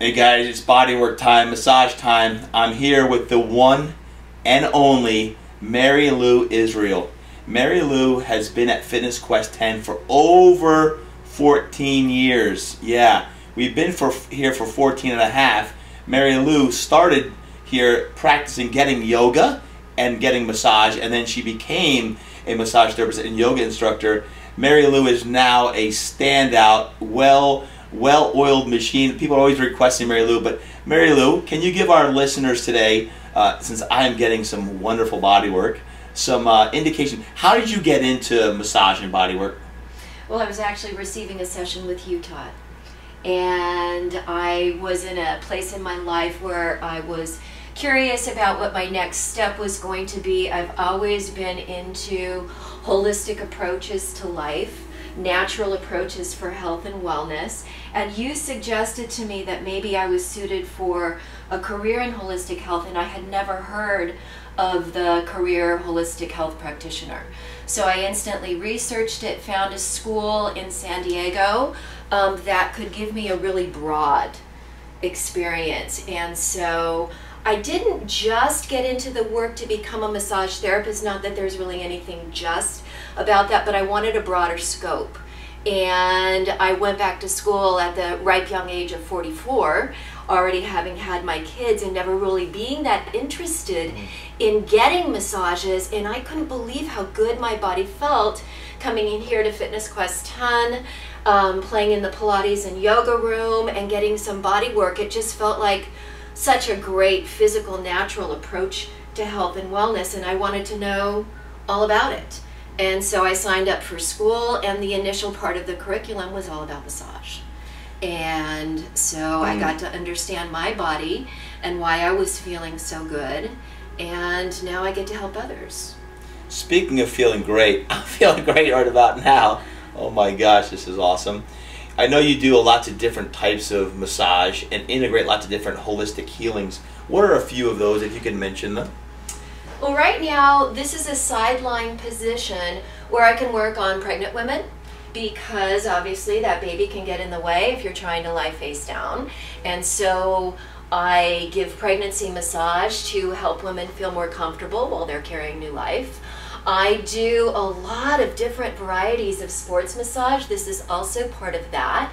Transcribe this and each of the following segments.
Hey guys, it's bodywork time, massage time. I'm here with the one and only Mary Lou Israel. Mary Lou has been at Fitness Quest 10 for over 14 years. Yeah, we've been here for 14 and a half. Mary Lou started here practicing getting yoga and getting massage, and then she became a massage therapist and yoga instructor. Mary Lou is now a standout, well-oiled machine. People are always requesting Mary Lou, but Mary Lou, can you give our listeners today, since I am getting some wonderful body work, some indication? How did you get into massage and body work? Well, I was actually receiving a session with you, Todd, and I was in a place in my life where I was curious about what my next step was going to be. I've always been into holistic approaches to life, natural approaches for health and wellness, and you suggested to me that maybe I was suited for a career in holistic health, and I had never heard of the career holistic health practitioner. So I instantly researched it, found a school in San Diego that could give me a really broad experience. And so I didn't just get into the work to become a massage therapist, not that there's really anything just about that, but I wanted a broader scope. And I went back to school at the ripe young age of 44, already having had my kids and never really being that interested in getting massages, and I couldn't believe how good my body felt coming in here to Fitness Quest 10, playing in the Pilates and yoga room and getting some body work. It just felt like such a great physical, natural approach to health and wellness, and I wanted to know all about it. And so I signed up for school, and the initial part of the curriculum was all about massage. And so I got to understand my body and why I was feeling so good, and now I get to help others. Speaking of feeling great, I'm feeling great right about now. Oh my gosh, this is awesome. I know you do lots of different types of massage and integrate lots of different holistic healings. What are a few of those, if you can mention them? Well, right now, this is a sideline position where I can work on pregnant women, because obviously that baby can get in the way if you're trying to lie face down. And so I give pregnancy massage to help women feel more comfortable while they're carrying new life. I do a lot of different varieties of sports massage. This is also part of that.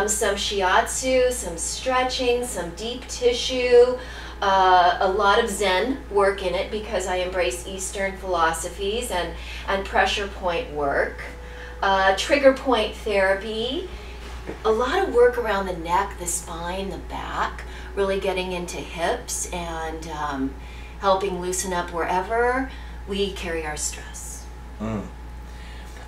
Some shiatsu, some stretching, some deep tissue, a lot of Zen work in it because I embrace Eastern philosophies and pressure point work. Trigger point therapy, a lot of work around the neck, the spine, the back, really getting into hips and helping loosen up wherever we carry our stress.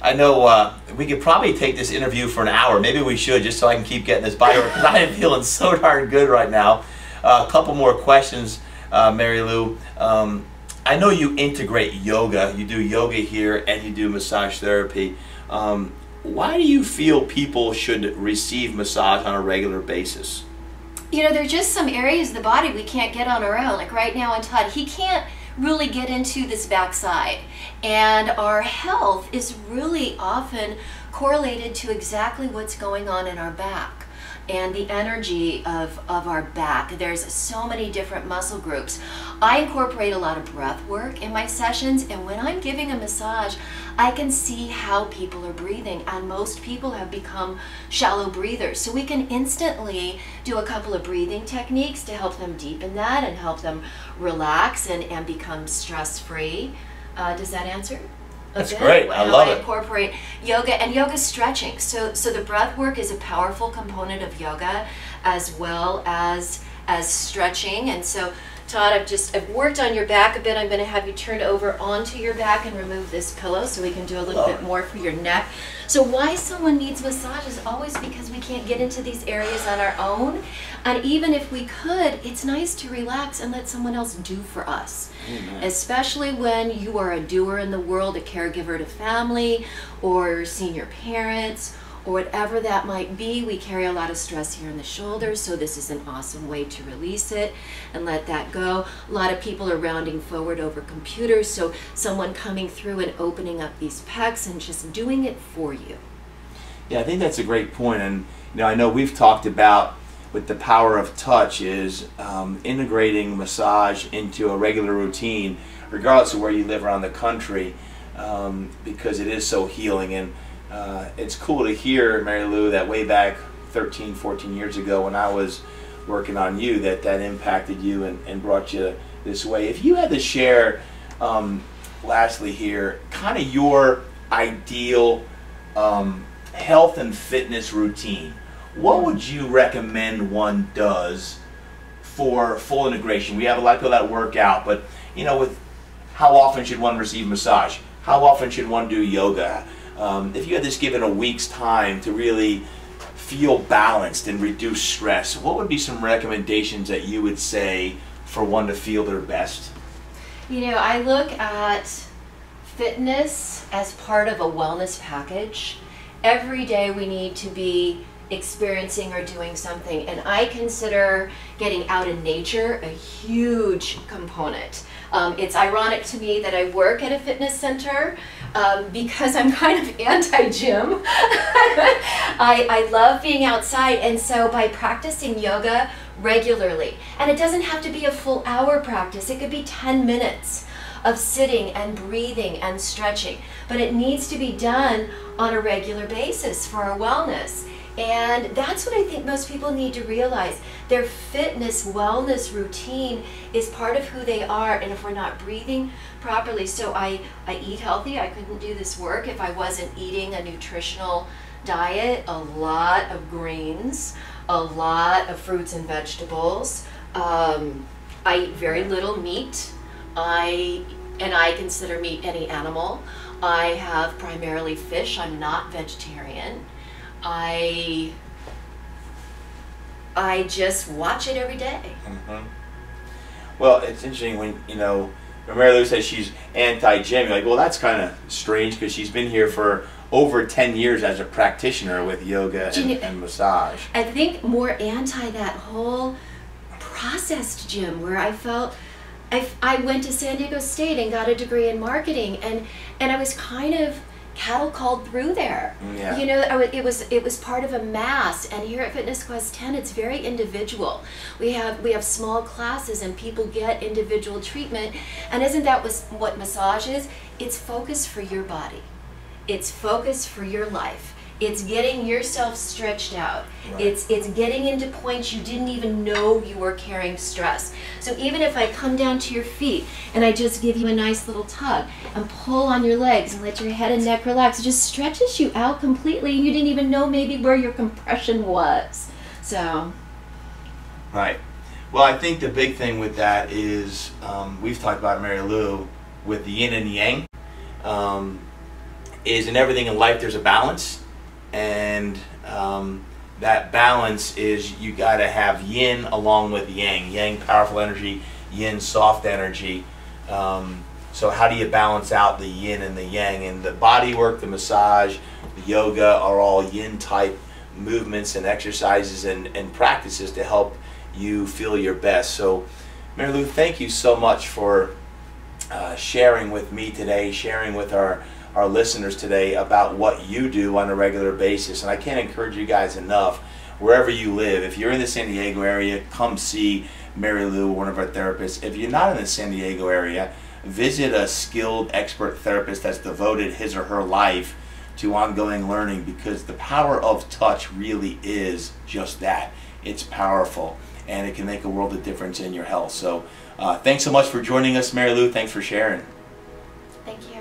I know we could probably take this interview for an hour. Maybe we should, just so I can keep getting this body work, because I am feeling so darn good right now. A couple more questions, Mary Lou. I know you integrate yoga. You do yoga here and you do massage therapy. Why do you feel people should receive massage on a regular basis? You know, there are just some areas of the body we can't get on our own. Like right now in Todd, he can't really get into this backside. And our health is really often correlated to exactly what's going on in our back and the energy of our back. There's so many different muscle groups. I incorporate a lot of breath work in my sessions, and when I'm giving a massage, I can see how people are breathing, and most people have become shallow breathers. So we can instantly do a couple of breathing techniques to help them deepen that and help them relax and become stress-free. Does that answer? That's great. I love it. I incorporate yoga and yoga stretching. So the breath work is a powerful component of yoga, as well as stretching. And so, Todd, I've worked on your back a bit. I'm going to have you turn over onto your back and remove this pillow so we can do a little bit more for your neck. So why someone needs massage is always because we can't get into these areas on our own. And even if we could, it's nice to relax and let someone else do for us. Amen. Especially when you are a doer in the world, a caregiver to family or senior parents, or whatever that might be. We carry a lot of stress here in the shoulders, so this is an awesome way to release it and let that go. A lot of people are rounding forward over computers, so someone coming through and opening up these pecs and just doing it for you. Yeah, I think that's a great point. And I know we've talked about with the power of touch is integrating massage into a regular routine, regardless of where you live around the country, because it is so healing. And it's cool to hear, Mary Lou, that way back 13, 14 years ago when I was working on you, that impacted you and brought you this way. If you had to share, lastly here, kind of your ideal health and fitness routine, what would you recommend one does for full integration? We have a lot of people that work out, but you know, with how often should one receive massage? How often should one do yoga? If you had this given a week's time to really feel balanced and reduce stress, what would be some recommendations that you would say for one to feel their best? You know, I look at fitness as part of a wellness package. Every day we need to be experiencing or doing something, and I consider getting out in nature a huge component. It's ironic to me that I work at a fitness center because I'm kind of anti-gym. I love being outside, and so by practicing yoga regularly, and it doesn't have to be a full hour practice, it could be 10 minutes of sitting and breathing and stretching, but it needs to be done on a regular basis for our wellness. And that's what I think most people need to realize. Their fitness, wellness routine is part of who they are, and if we're not breathing properly, so I eat healthy. I couldn't do this work if I wasn't eating a nutritional diet, a lot of greens, a lot of fruits and vegetables. I eat very little meat. I consider meat any animal. I have primarily fish. I'm not vegetarian. I just watch it every day. Mm-hmm. Well, it's interesting when, you know, when Mary Lou says she's anti-gym, you're like, well, that's kind of strange because she's been here for over 10 years as a practitioner with yoga and massage. I think more anti that whole processed gym where I felt I went to San Diego State and got a degree in marketing, and I was kind of cattle called through there. Yeah. You know, it was part of a mass, and here at Fitness Quest 10 it's very individual. We have small classes and people get individual treatment, and isn't that what massage is? It's focused for your body. It's focused for your life. It's getting yourself stretched out. Right. It's getting into points you didn't even know you were carrying stress. So even if I come down to your feet and I just give you a nice little tug and pull on your legs and let your head and neck relax, it just stretches you out completely, and you didn't even know maybe where your compression was. So. Right. Well, I think the big thing with that is, we've talked about Mary Lou with the yin and the yang, is in everything in life there's a balance. And that balance is you got to have yin along with yang. Yang, powerful energy, yin, soft energy. So how do you balance out the yin and the yang? And the body work, the massage, the yoga are all yin type movements and exercises and practices to help you feel your best. So Mary Lou, thank you so much for sharing with me today, sharing with our listeners today about what you do on a regular basis. And I can't encourage you guys enough, wherever you live, if you're in the San Diego area, come see Mary Lou, one of our therapists. If you're not in the San Diego area, visit a skilled expert therapist that's devoted his or her life to ongoing learning, because the power of touch really is just that. It's powerful, and it can make a world of difference in your health. So thanks so much for joining us, Mary Lou. Thanks for sharing. Thank you.